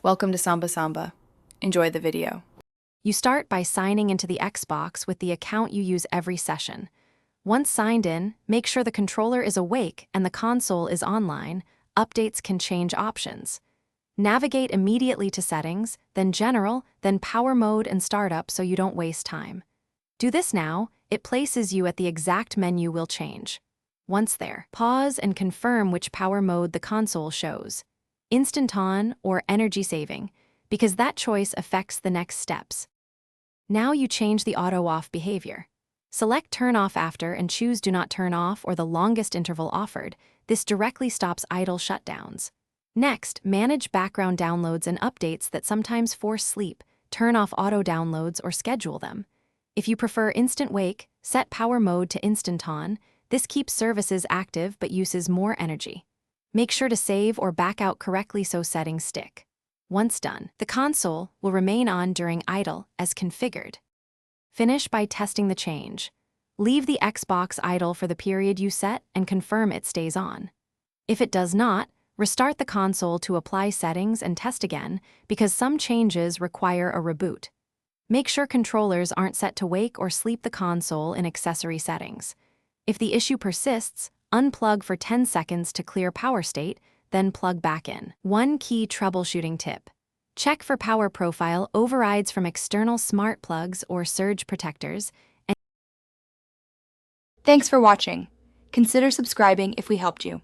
Welcome to Samba Samba. Enjoy the video. You start by signing into the Xbox with the account you use every session. Once signed in, make sure the controller is awake and the console is online. Updates can change options. Navigate immediately to Settings, then General, then Power Mode and Startup so you don't waste time. Do this now, it places you at the exact menu will change. Once there, pause and confirm which power mode the console shows. Instant on or energy saving, because that choice affects the next steps. Now you change the auto-off behavior. Select Turn Off After and choose Do Not Turn Off or the longest interval offered. This directly stops idle shutdowns. Next, manage background downloads and updates that sometimes force sleep. Turn off auto downloads or schedule them. If you prefer Instant Wake, set power mode to Instant On. This keeps services active but uses more energy. Make sure to save or back out correctly so settings stick. Once done, the console will remain on during idle as configured. Finish by testing the change. Leave the Xbox idle for the period you set and confirm it stays on. If it does not, restart the console to apply settings and test again because some changes require a reboot. Make sure controllers aren't set to wake or sleep the console in accessory settings. If the issue persists, unplug for 10 seconds to clear power state, then plug back in. One key troubleshooting tip. Check for power profile overrides from external smart plugs or surge protectors. Thanks for watching. Consider subscribing if we helped you.